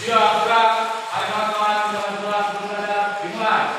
Siap, gerak. Ayo kawan-kawan, kita berdoa kepada dimulai.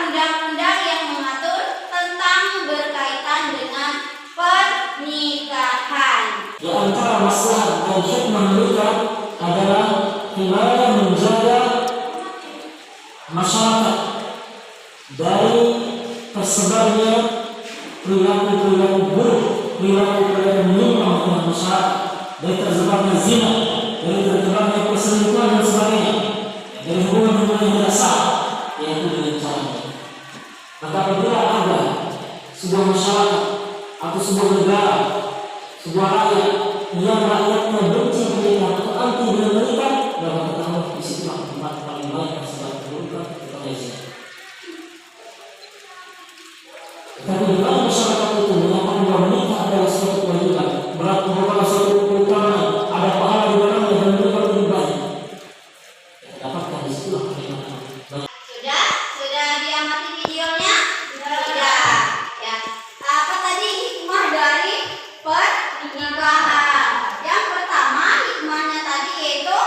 Undang-undang yang mengatur tentang berkaitan dengan pernikahan. Di antara masalah dan hikmah menikah adalah himayah menjaga masyarakat dari tersebarnya perilaku-perilaku buruk, perilaku-perilaku menyimpang dalam masyarakat, dari tersebarnya zina, dari tersebarnya perselingkuhan dan sebagainya, dari hubungan-hubungan yang tidak sah, yaitu dengan cara ini. Maka apabila ada sebuah masyarakat atau sebuah negara, sebuah rakyat yang rakyatnya benci menikah atau anti dengan menikah, dapat ketahui di situlah tempat paling baik yang sedang terbuka kepada zina. Tapi di dalam masyarakat itu menyatakan bahwa menikah adalah suatu kewajiban, merupakan suatu keutamaan, ada pahala di dalamnya dan menikah lebih baik. Dapatkan di situlah kenikmatan. Sudah diamati videonya? Sudah. Ya. Apa tadi hikmah dari pernikahan? Yang pertama hikmahnya tadi yaitu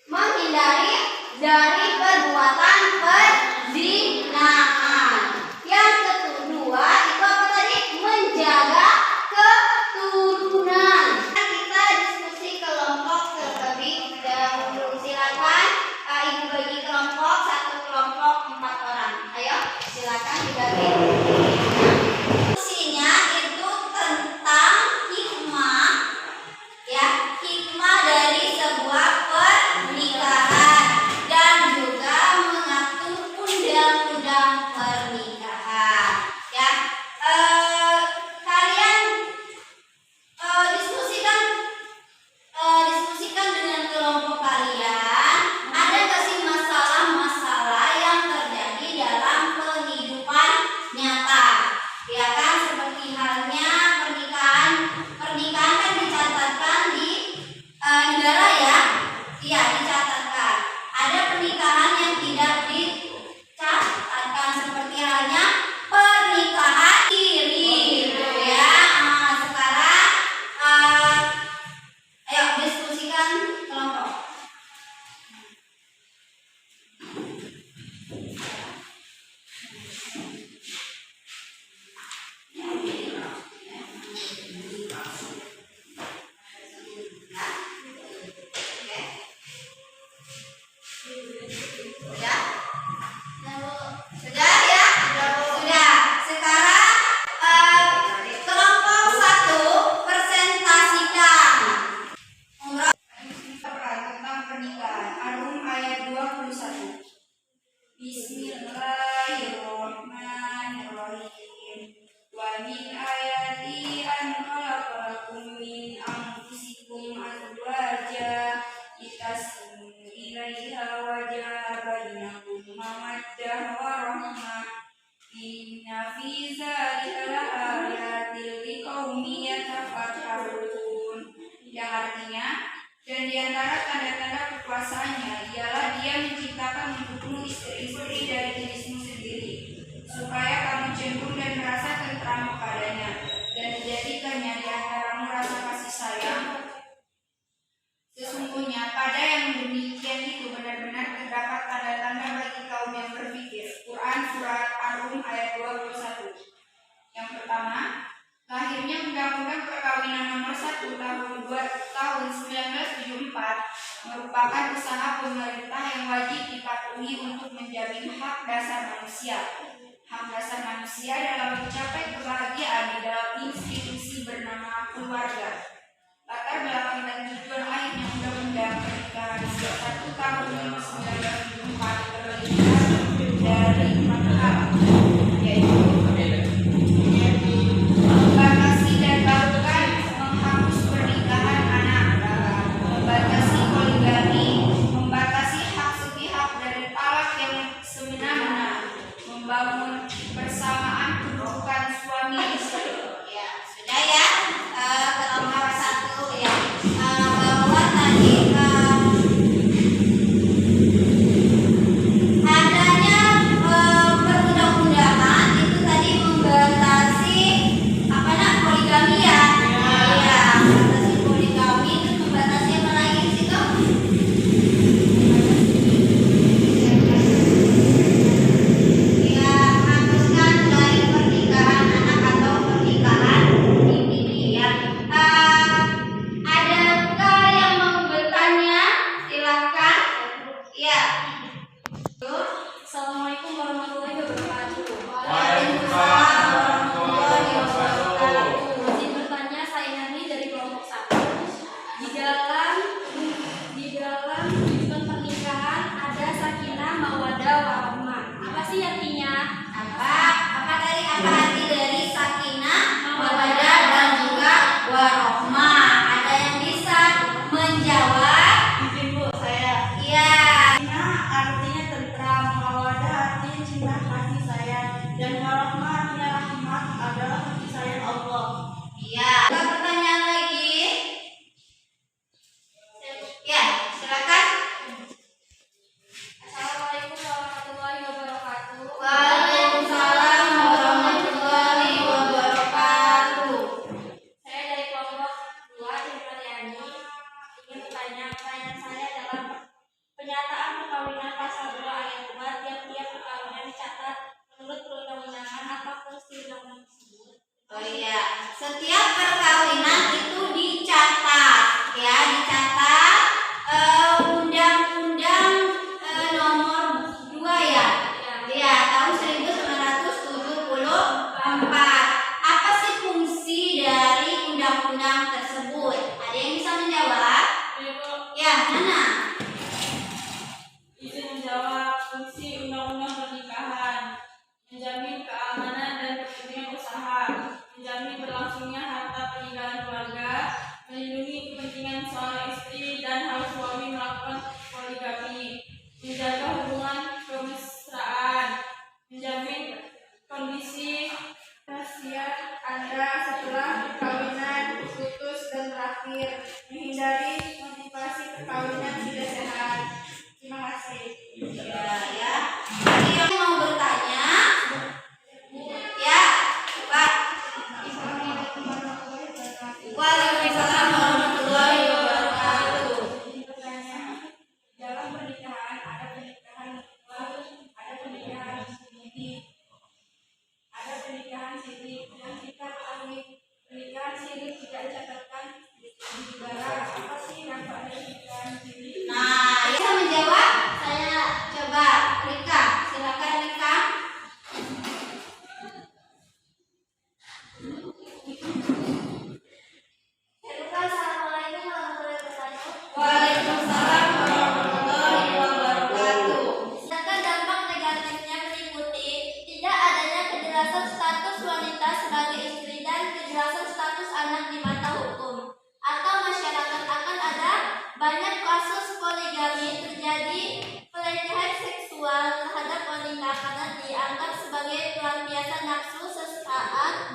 menghindari dari perbuatan perzinahan. Yang kedua itu apa tadi? Menjaga keturunan. Kita diskusi kelompok terlebih dahulu. Silakan ibu bagi kelompok, satu kelompok 4 orang. Ayo silakan dibagi. Diskusinya itu tentang hikmah, ya, hikmah dari sebuah pernikahan dan juga mengatur undang-undang pernikahan. Ya, kalian diskusikan dengan kelompok kalian. Ada nggak sih masalah-masalah yang terjadi dalam kehidupan nyata? إليها وجعل بينهم مودة ورحمة إن في ذلك لآيات لقوم يتفكرون, yang artinya, dan di antara tanda-tanda kekuasaannya ialah Dia menciptakan untukmu istri-istri dari jenismu sendiri, supaya kamu cenderung dan merasa tentram kepadanya, dan menjadikannya di antaramu rasa kasih sayang. Sesungguhnya pada yang demikian itu benar-benar terdapat tanda-tanda bagi kaum yang berpikir. Quran Surat Ar-Rum ayat 21. Yang pertama, lahirnya Undang-Undang Perkawinan Nomor 1 tahun 1974 merupakan usaha pemerintah yang wajib dipatuhi untuk menjamin hak dasar manusia. Hak dasar manusia dalam mencapai kebahagiaan di dalam institusi bernama keluarga. Latar belakang dan tujuan akhirnya Undang-Undang Pernikahan Nomor 1 tahun 1974 terdiri dari 4 hal, yaitu membatasi dan bahkan menghapus pernikahan anak, membatasi poligami, membatasi hak sepihak dari talak yang semena-mena, membangun persamaan kedudukan suami istri. Ya, sudah ya. Nomor 1 ya, bahwa tadi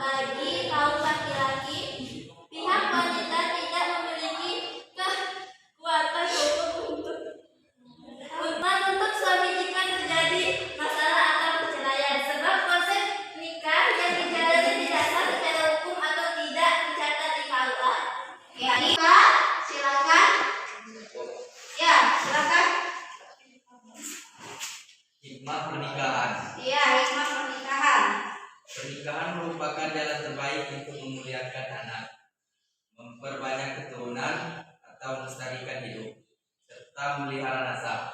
bagi kaum laki-laki, pihak wanita tidak memiliki kekuatan hukum untuk suami jika terjadi masalah atau perceraian. Sebab konsep nikah yang dijalani tidak sah secara hukum atau tidak tercatat di KUA. Ya, nikah, silakan. Ya, silakan. Hikmah pernikahan. Iya, hikmah pernikahan. Pernikahan merupakan jalan terbaik untuk memuliakan anak, memperbanyak keturunan atau melestarikan hidup, serta memelihara nasab,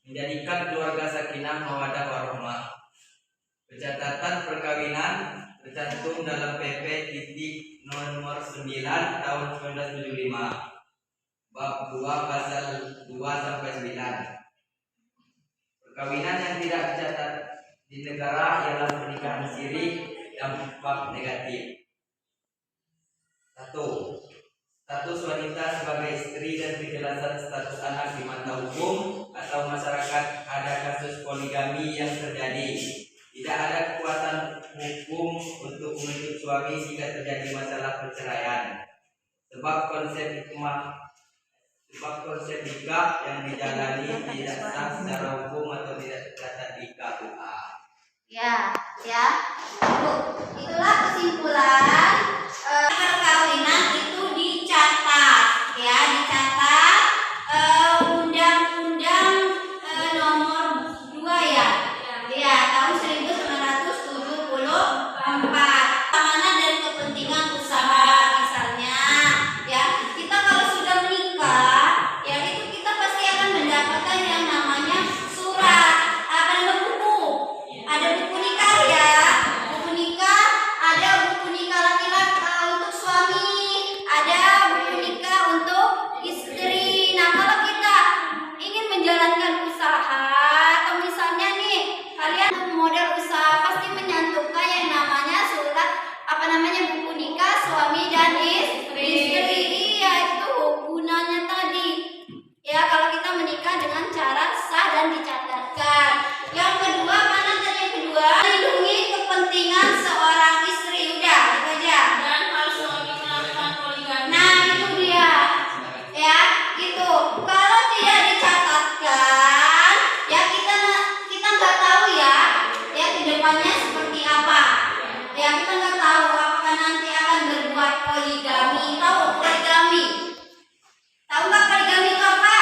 menjadikan keluarga sakinah mawaddah warahmah. Pencatatan perkawinan tercantum dalam PP nomor 9 tahun 1975 bab 2 pasal 2 sampai 9. Perkawinan yang tidak tercatat di negara ialah pernikahan siri, dampak negatif. 1. Status wanita sebagai istri dan kejelasan status anak di mata hukum atau masyarakat. Ada kasus poligami yang terjadi. Tidak ada kekuatan hukum untuk menuntut suami jika terjadi masalah perceraian. Sebab konsep nikah yang dijalani tidak sah secara hukum atau tidak tercatat di KUA. Ya, Bu, itulah kesimpulan perkawinan itu dicatat, ya, dicatat Undang-Undang nomor 2 ya, tahun 1974. Keamanan dan kepentingan usaha misalnya, ya, kita kalau sudah menikah, ya itu kita pasti akan mendapatkan yang namanya surat, buku. Ada buku nikah ya, buku nikah, ada buku nikah laki-laki untuk suami, ada buku nikah untuk istri. Nah, kalau kita ingin menjalankan usaha atau misalnya nih kalian model usaha pasti menyantumkan yang namanya surat buku nikah suami dan istri. Iya, itu gunanya tadi. Ya, kalau kita menikah dengan cara sah dan dicatatkan. Yang kedua, mana tadi yang kedua? Melindungi kepentingan seorang istri. Udah, itu aja. Dan kalau suami melakukan poligami. Nah, itu dia. Ya, gitu. Kalau tidak dicatatkan, ya kita nggak tahu ya kedepannya seperti apa. Ya, kita nggak tahu apakah nanti akan berbuat poligami. Tahu poligami? Tahu nggak poligami itu apa?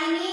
ini